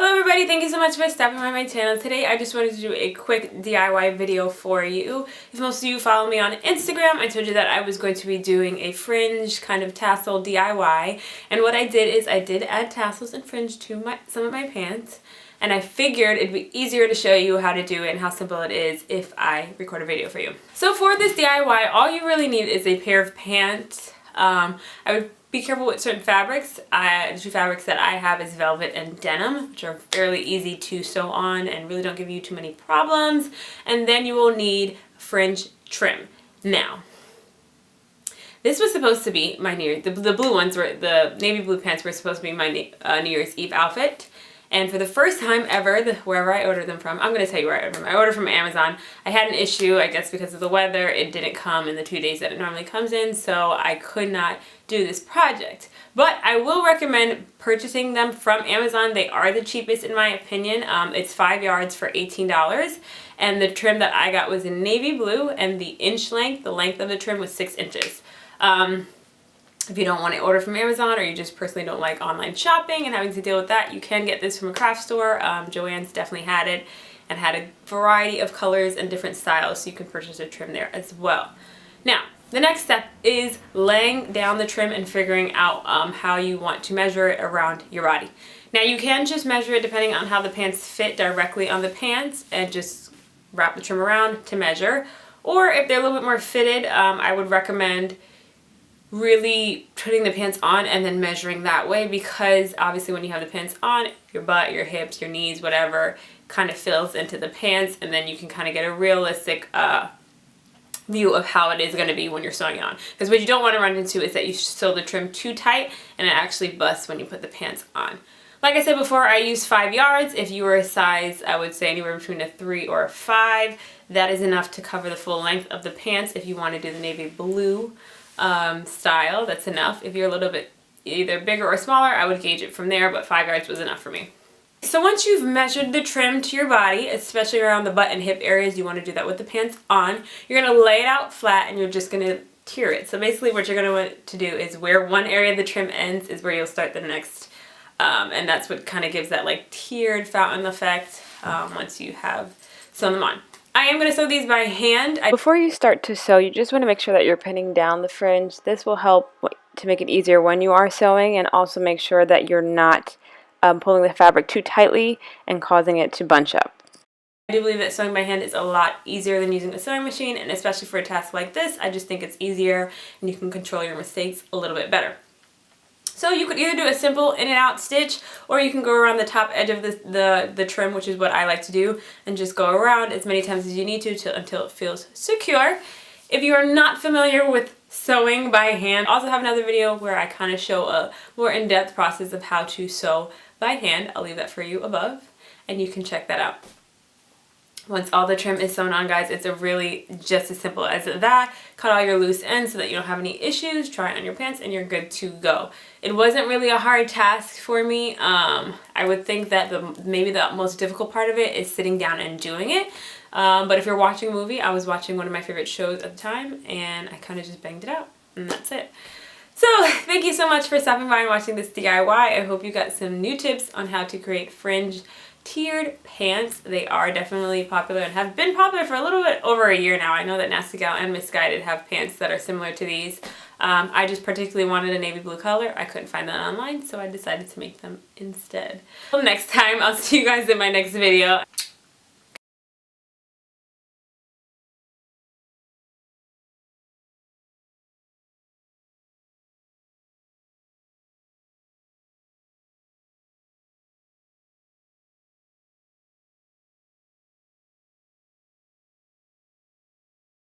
Hello everybody, thank you so much for stopping by my channel. Today I just wanted to do a quick DIY video for you. If most of you follow me on Instagram, I told you that I was going to be doing a fringe kind of tassel DIY. And what I did is I did add tassels and fringe to some of my pants. And I figured it'd be easier to show you how to do it and how simple it is if I record a video for you. So for this DIY, all you really need is a pair of pants. I would be careful with certain fabrics. The two fabrics that I have is velvet and denim, which are fairly easy to sew on and really don't give you too many problems. And then you will need fringe trim. Now, this was supposed to be my the blue ones were, the navy blue pants were supposed to be my New Year's Eve outfit. And for the first time ever, wherever I ordered them from, I'm going to tell you where I ordered them. I ordered from Amazon. I had an issue, I guess because of the weather. It didn't come in the 2 days that it normally comes in, so I could not do this project. But I will recommend purchasing them from Amazon. They are the cheapest in my opinion. It's 5 yards for $18. And the trim that I got was in navy blue, and the length of the trim was 6 inches. If you don't want to order from Amazon or you just personally don't like online shopping and having to deal with that, you can get this from a craft store. Joann's definitely had it and had a variety of colors and different styles, so you can purchase a trim there as well. Now, the next step is laying down the trim and figuring out how you want to measure it around your body. Now, you can just measure it depending on how the pants fit directly on the pants and just wrap the trim around to measure. Or if they're a little bit more fitted, I would recommend really putting the pants on and then measuring that way, because obviously when you have the pants on, your butt, your hips, your knees, whatever kind of fills into the pants, and then you can kind of get a realistic view of how it is going to be when you're sewing it on. Because what you don't want to run into is that you sew the trim too tight and it actually busts when you put the pants on. Like I said before, I used 5 yards. If you were a size, I would say anywhere between a 3 or a 5, that is enough to cover the full length of the pants. If you want to do the navy blue style, that's enough. If you're a little bit either bigger or smaller, I would gauge it from there, but 5 yards was enough for me. So once you've measured the trim to your body, especially around the butt and hip areas, you want to do that with the pants on. You're going to lay it out flat and you're just going to tier it. So basically what you're going to want to do is where one area of the trim ends is where you'll start the next. And that's what kind of gives that like tiered fountain effect once you have sewn them on. I am going to sew these by hand. Before you start to sew, you just want to make sure that you're pinning down the fringe. This will help to make it easier when you are sewing, and also make sure that you're not pulling the fabric too tightly and causing it to bunch up. I do believe that sewing by hand is a lot easier than using a sewing machine, and especially for a task like this, I just think it's easier and you can control your mistakes a little bit better. So you could either do a simple in and out stitch, or you can go around the top edge of the trim, which is what I like to do, and just go around as many times as you need to until it feels secure. If you are not familiar with sewing by hand, I also have another video where I kind of show a more in-depth process of how to sew by hand. I'll leave that for you above, and you can check that out. Once all the trim is sewn on, guys, it's really just as simple as that. Cut all your loose ends so that you don't have any issues. Try it on your pants and you're good to go. It wasn't really a hard task for me. I would think that maybe the most difficult part of it is sitting down and doing it. But if you're watching a movie, I was watching one of my favorite shows at the time, and I kind of just banged it out, and that's it. So thank you so much for stopping by and watching this DIY. I hope you got some new tips on how to create fringe tiered pants. They are definitely popular and have been popular for a little bit over a year now. I know that Nasty Gal and Misguided have pants that are similar to these. I just particularly wanted a navy blue color. I couldn't find that online, so I decided to make them instead. Until next time, I'll see you guys in my next video.